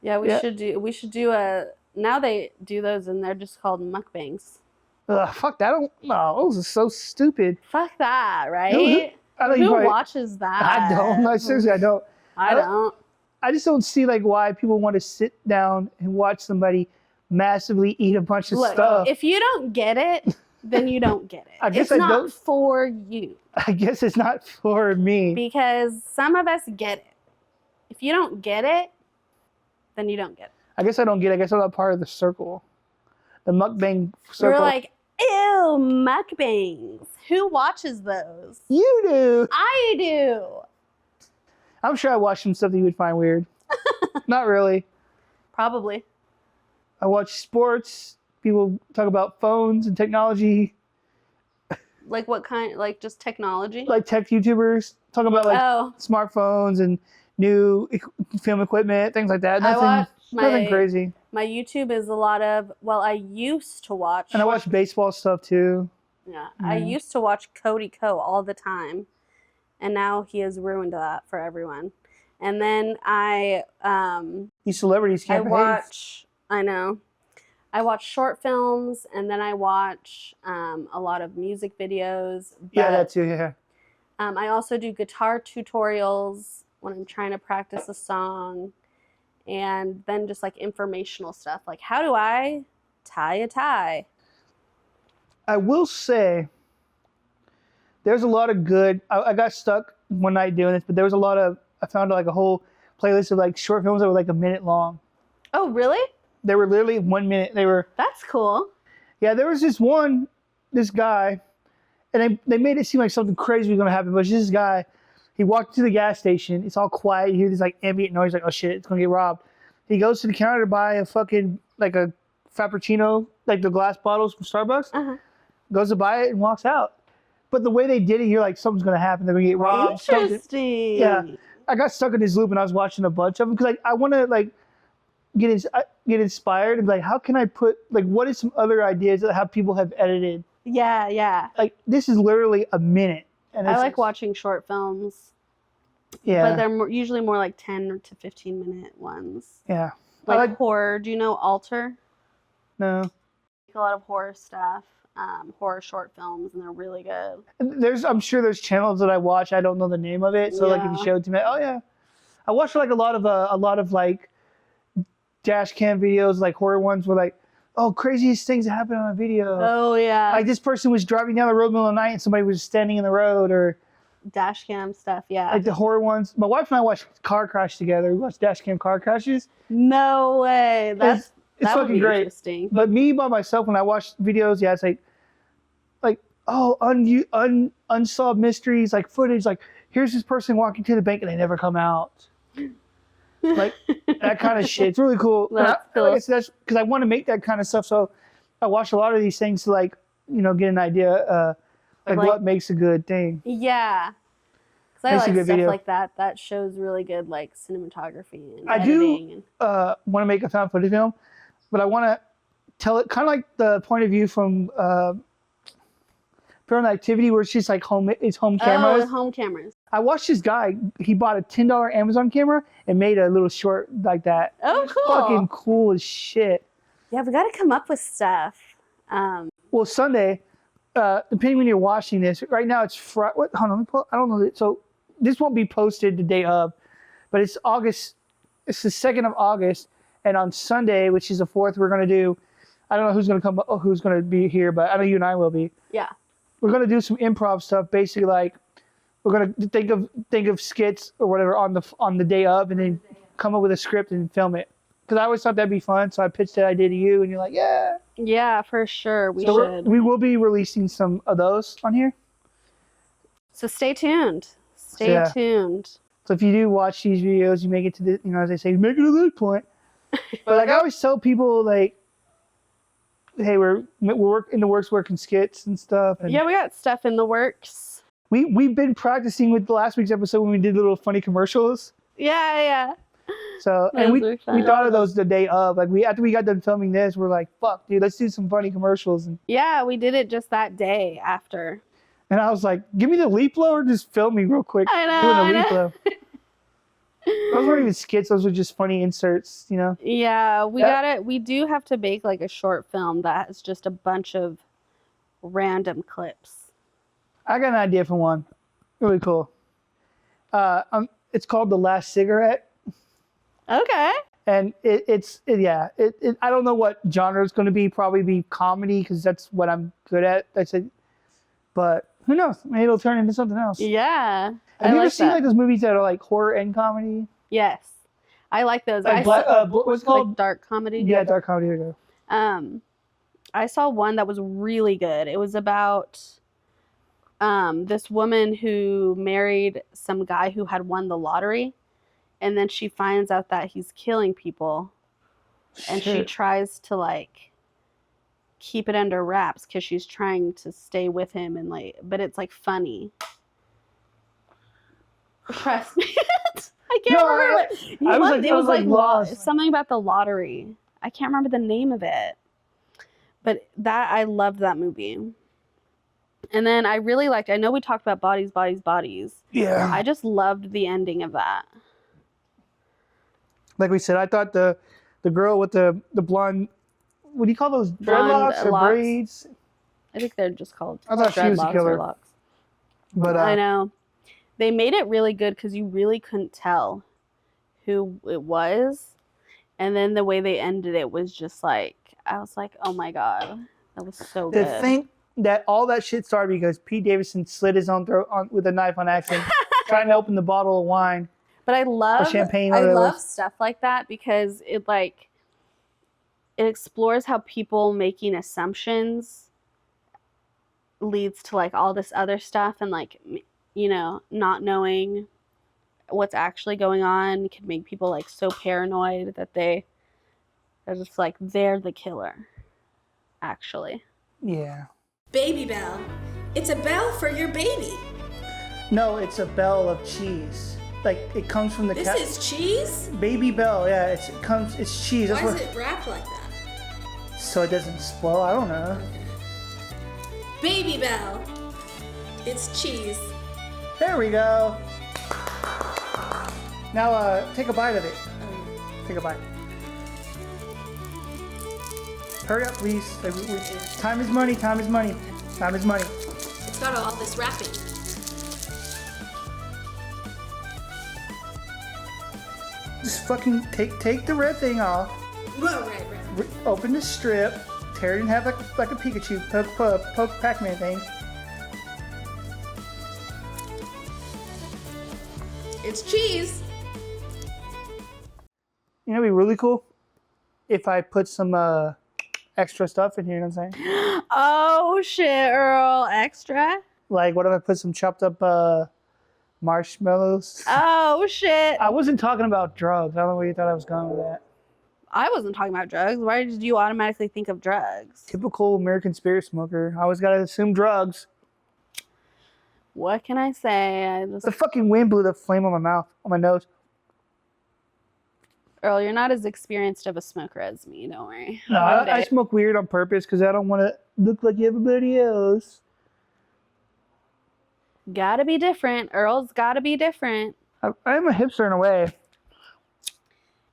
Yeah, we Yeah. should do a. Now they do those, and they're just called mukbangs. Ugh, fuck that. No, those are so stupid. Fuck that, right? I don't Who probably- watches that? I don't. No, seriously, I don't. I don't. I just don't see like why people want to sit down and watch somebody massively eat a bunch of Look, stuff. if you don't get it, then you don't get it. I guess it's I not don't- for you I guess it's not for me. because some of us get it. If you don't get it, then you don't get it. I guess I don't get it. I guess I'm not part of the circle. The mukbang circle. We're like, ew, mukbangs. Who watches those? You do. I do. I'm sure I watched some stuff that you would find weird. Not really. Probably. I watch sports. People talk about phones and technology. Like what kind? Like just technology? Like tech YouTubers talk about like oh, smartphones and new film equipment, things like that. I Nothing, watch nothing my crazy. my YouTube is a lot of. Well, I used to watch. And I watch baseball stuff too. Yeah, I used to watch Cody Ko all the time, and now he has ruined that for everyone. And then These celebrities can't behave. I watch short films, and then I watch a lot of music videos. Yeah, that too. Yeah. I also do guitar tutorials when I'm trying to practice a song, and then just like informational stuff, like how do I tie a tie? I will say, there's a lot of good. I got stuck one night doing this, but there was a lot of. I found like a whole playlist of like short films that were like a minute long. Oh, really? They were literally 1 minute. They were. That's cool. Yeah, there was this guy, and they made it seem like something crazy was gonna happen. But it's just this guy, he walked to the gas station. It's all quiet. You hear this like ambient noise, like oh shit, it's gonna get robbed. He goes to the counter to buy a fucking like a Frappuccino, like the glass bottles from Starbucks. Uh-huh. Goes to buy it and walks out. But the way they did it, you're like something's gonna happen. They're gonna get robbed. Interesting. Yeah, I got stuck in this loop and I was watching a bunch of them because I want to like get inspired and be like, how can I put like what is some other ideas that how people have edited? Yeah. Like this is literally a minute. And I like watching short films. Yeah. But they're usually more like 10 to 15-minute ones. Yeah. Like horror. Do you know Alter? No. A lot of horror stuff, horror short films, and they're really good. I'm sure there's channels that I watch. I don't know the name of it. So like if you show it to me, oh yeah. I watch like a lot of like dash cam videos, like horror ones where like, oh, craziest things that happen on a video. Oh yeah. Like this person was driving down the road in the middle of the night and somebody was standing in the road, or dash cam stuff, yeah. like the horror ones. My wife and I watch car crash together. We watch dash cam car crashes. No way. That would be great. Interesting. But me by myself, when I watch videos, yeah, it's like oh, unsolved mysteries, like footage, like here's this person walking to the bank and they never come out. Like that kind of shit. It's really cool. That's cool. Like I said, that's because I want to make that kind of stuff. So I watch a lot of these things to like, get an idea, like what makes a good thing. Yeah. Because I like stuff like that. That shows really good like cinematography and editing. I do want to make a found footage film, but I want to tell it kind of like the point of view from Paranormal Activity, where it's just like home cameras. Oh, home cameras. I watched this guy. He bought a $10 Amazon camera and made a little short like that. Oh, cool! Fucking cool as shit. Yeah, we got to come up with stuff. Well, Sunday, depending when you're watching this, right now it's Friday. What? Hold on, let me pull. I don't know. So this won't be posted the day of, but it's August. It's the 2nd of August, and on Sunday, which is the 4th, we're gonna do. I don't know who's gonna come. Who's gonna be here, but I know you and I will be. Yeah. We're gonna do some improv stuff. Basically, like we're gonna think of skits or whatever on the day of, and then come up with a script and film it. Because I always thought that'd be fun, so I pitched that idea to you, and you're like, yeah. Yeah, for sure. We We will be releasing some of those on here. So stay tuned. Stay tuned. So if you do watch these videos, you make it to the, as they say, you make it to this point. But like I always tell people, like, hey, we're in the works working skits and stuff. And yeah, we got stuff in the works. We've been practicing with the last week's episode when we did little funny commercials. Yeah. So and we thought of those the day of. Like after we got done filming this, we're like, fuck, dude, let's do some funny commercials. And yeah, we did it just that day after. And I was like, give me the leap blow or just film me real quick doing the leap blow. Those weren't even skits; those were just funny inserts, Yeah, we do have to make like a short film that has just a bunch of random clips. I got an idea for one. Really cool. It's called The Last Cigarette. Okay. And I don't know what genre it's going to be. Probably be comedy because that's what I'm good at. But who knows? Maybe it'll turn into something else. Yeah. Have you ever seen like those movies that are like horror and comedy? Yes. I like those. Like what's called? Like dark comedy? Yeah, dark comedy. There you go. I saw one that was really good. It was about this woman who married some guy who had won the lottery, and then she finds out that he's killing people, and she tries to like keep it under wraps because she's trying to stay with him and like, but it's like funny. Trust me. I can't remember. I was like lost. Something about the lottery. I can't remember the name of it. But I loved that movie. And then I really liked, I know we talked about Bodies, Bodies, Bodies. Yeah. I just loved the ending of that. Like we said, I thought the girl with the blonde, what do you call those? Blonde Dreadlocks or locks. braids? I think they're just called I thought she was the dreadlocks killer. or locks. But I know. They made it really good because you really couldn't tell who it was. And then the way they ended it was just like, I was like, oh my God. That was so to good. think that all that shit started because Pete Davidson slit his own throat with a knife on accident, trying to open the bottle of wine. But I love champagne, I whatever it love was. stuff like that because it explores how people making assumptions leads to like all this other stuff, and like, you know, not knowing what's actually going on can make people like so paranoid that they're just like they're the killer actually. Yeah. Baby bell. It's a bell for your baby. No, it's a bell of cheese. Like it comes from the This is cheese? Baby Bell. Yeah, it's cheese. Why That's is it wrapped like that? so it doesn't spoil. I don't know. Baby bell. It's cheese. There we go. Now take a bite of it. Take a bite. Hurry up, please. Time is money. Time is money. Time is money. It's got all this wrapping. Just fucking take the red thing off. Whoa, right. Open the strip. Tear it in half like a Pikachu poke Pac-Man thing. It's cheese. You know, it'd be really cool if I put some extra stuff in here. You know what I'm saying? Oh shit, Earl, extra. Like, what if I put some chopped up marshmallows? Oh shit. I wasn't talking about drugs. I don't know where you thought I was going with that. I wasn't talking about drugs. Why did you automatically think of drugs? Typical American spirit smoker. I always gotta assume drugs. What can I say? The fucking wind blew the flame on my mouth, on my nose. Earl, you're not as experienced of a smoker as me. Don't worry. No, I smoke weird on purpose because I don't want to look like everybody else. Gotta be different. Earl's gotta be different. I am a hipster in a way.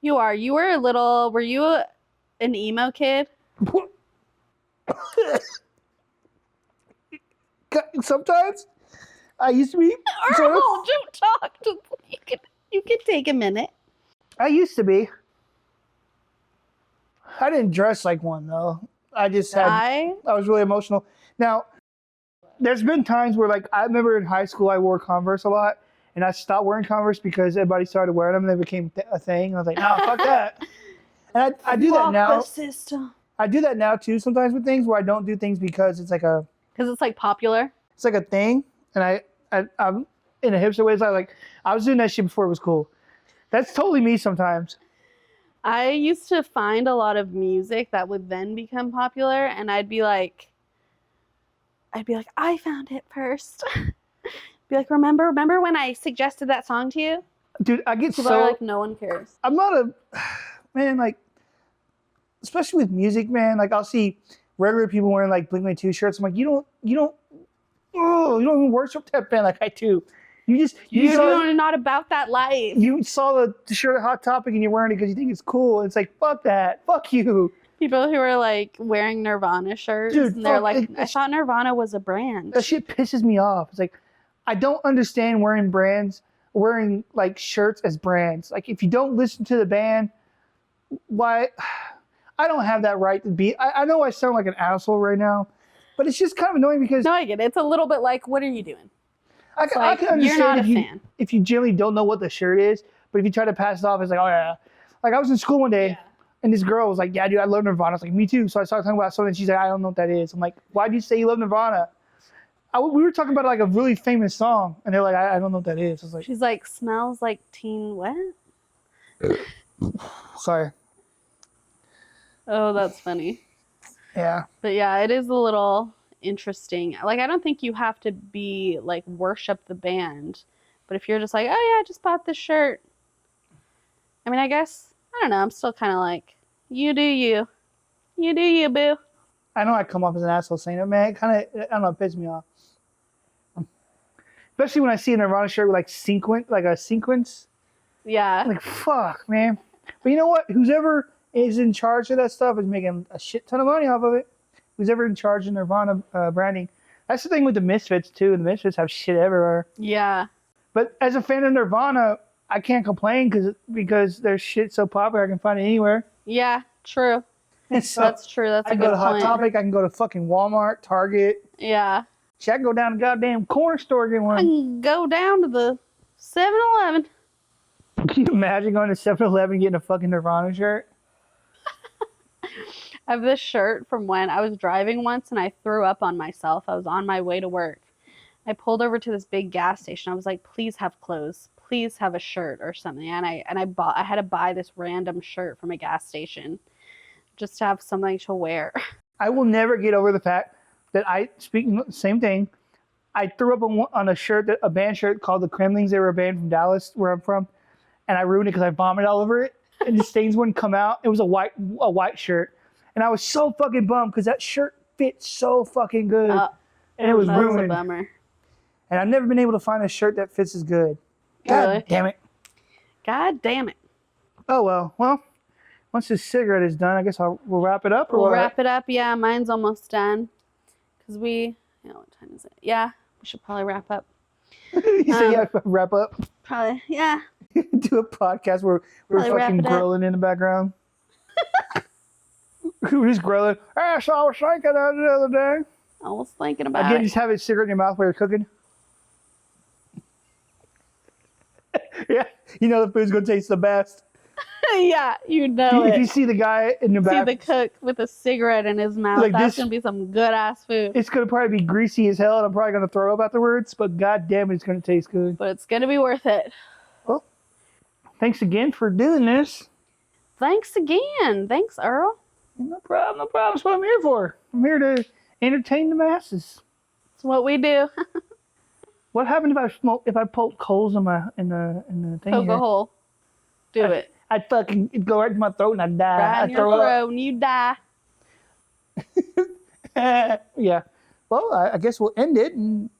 You are. You were were you an emo kid? Sometimes I used to be. Sort of. Earl, don't talk to you can take a minute. I used to be. I didn't dress like one though. I just had. I was really emotional. Now, there's been times where, like, I remember in high school I wore Converse a lot, and I stopped wearing Converse because everybody started wearing them, and they became a thing. And I was like, no, fuck that. And I do that now. I do that now too. Sometimes with things where I don't do things because it's like it's like popular. It's like a thing, and I'm in a hipster way. It's like I was doing that shit before it was cool. That's totally me sometimes. I used to find a lot of music that would then become popular, and I'd be like, I found it first. Be like, remember when I suggested that song to you? Dude, I get People are like, no one cares. I'm not a man, like, especially with music, man. Like, I'll see regular people wearing like Blink-182 shirts. I'm like, you don't even worship that band like I do. You're not about that life. You saw the shirt at Hot Topic and you're wearing it because you think it's cool. It's like, fuck that. Fuck you. People who are like wearing Nirvana shirts. Dude, and they're like, I thought Nirvana was a brand. That shit pisses me off. It's like, I don't understand wearing like shirts as brands. Like, if you don't listen to the band, why? I don't have that right to be. I know I sound like an asshole right now, but it's just kind of annoying because. No, I get it. It's a little bit like, what are you doing? I can understand you're not a fan. If you generally don't know what the shirt is, but if you try to pass it off, it's like, oh yeah. Like, I was in school one day, and this girl was like, yeah, dude, I love Nirvana. I was like, me too. So I started talking about something, and she's like, I don't know what that is. I'm like, why do you say you love Nirvana? We were talking about like a really famous song, and they're like, I don't know what that is. I was like, she's like, smells like teen what? Sorry. Oh, that's funny. Yeah. But yeah, it is a little interesting. Like, I don't think you have to be like worship the band, but if you're just like, oh yeah, I just bought this shirt. I mean, I guess I don't know. I'm still kind of like, you do you, boo. I know I come off as an asshole saying it, man. It kind of, I don't know, it pisses me off. Especially when I see a Nirvana shirt with like a sequence. Yeah. Like, fuck, man. But you know what? Whoever is in charge of that stuff is making a shit ton of money off of it. Who's ever in charge of Nirvana branding. That's the thing with the Misfits, too. The Misfits have shit everywhere. Yeah. But as a fan of Nirvana, I can't complain because their shit's so popular, I can find it anywhere. Yeah, true. And so That's true. That's I a can go good to Hot point. Topic, I can go to fucking Walmart, Target. Yeah. Shit, I can go down to goddamn corner store and get I one. can go down to the 7-Eleven. Can you imagine going to 7-Eleven and getting a fucking Nirvana shirt? I have this shirt from when I was driving once and I threw up on myself. I was on my way to work. I pulled over to this big gas station. I was like, please have clothes. Please have a shirt or something. And I had to buy this random shirt from a gas station just to have something to wear. I will never get over the fact that same thing. I threw up on a shirt, a band shirt called the Kremlings. They were a band from Dallas, where I'm from. And I ruined it because I vomited all over it. And the stains wouldn't come out. It was a white shirt. And I was so fucking bummed because that shirt fit so fucking good. And it was That was a ruined. bummer. And I've never been able to find a shirt that fits as good. God Really? damn it. God damn it. Oh, well. Well, once this cigarette is done, I guess we'll wrap it up. Or We'll what? wrap it up. Yeah, mine's almost done. Because what time is it? Yeah, we should probably wrap up. You said you have to wrap up? Probably, yeah. Do a podcast where we're Probably wrap fucking it up. grilling in the background. We're just grilling. Hey, so I was thinking the other day. I was thinking about Again, it. just have a cigarette in your mouth while you're cooking. Yeah, you know the food's gonna taste the best. Yeah, you know If it. you see the guy in the See back, the cook with a cigarette in his mouth. Like That's this- going to be some good-ass food. it's gonna probably be greasy as hell, and I'm probably gonna throw up afterwards. But god damn it, it's gonna taste good. But it's going to be worth it. Well, thanks again for doing this. Thanks again. Thanks, Earl. No problem. No problem. That's what I'm here for. I'm here to entertain the masses. It's what we do. What happened if I poke holes in the thing? Poke here? a hole. Do it. I'd fucking it'd go right to my throat and I'd die. Right in I'd your throw throat and you die. up. Yeah. Well, I guess we'll end it, and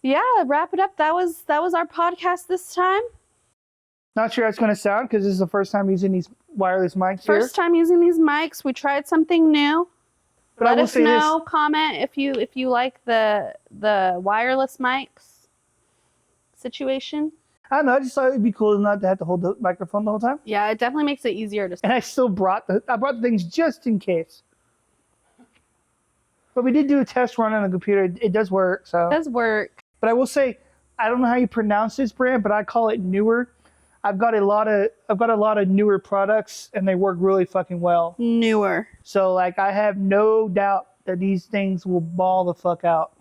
Yeah, wrap it up. That was our podcast this time. not sure how it's gonna sound because this is the first time using these wireless mics First time using these mics. We tried something new. But I Let will us say know. Comment if you like the wireless mics situation. I don't know. I just thought it'd be cool not to have to hold the microphone the whole time. Yeah, it definitely makes it easier to. And I still brought the things just in case. But we did do a test run on the computer. It does work. So. It does work. But I will say, I don't know how you pronounce this brand, but I call it Newer. I've got a lot of Newer products, and they work really fucking well. Newer. So like, I have no doubt that these things will ball the fuck out.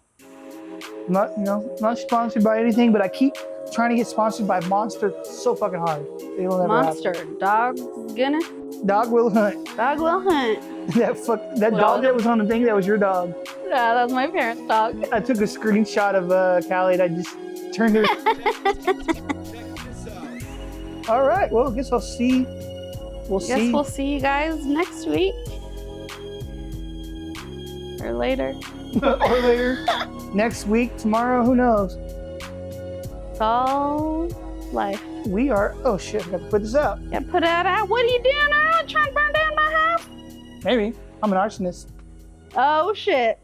Not sponsored by anything, but I keep trying to get sponsored by Monster so fucking hard. They will never Monster. Dog gonna. happen. Dog will hunt. Dog will hunt. that dog that was on the thing, that was your dog. Yeah, that was my parents' dog. I took a screenshot of Callie and I just turned her. All right. Well, I guess I'll see. We'll see. We'll see you guys next week. Or later. Or later. Next week, tomorrow, who knows? It's all life. We are. Oh shit! I got to put this out. Yeah, put that out. What are you doing, Earl? Trying to burn down my house? Maybe I'm an arsonist. Oh shit.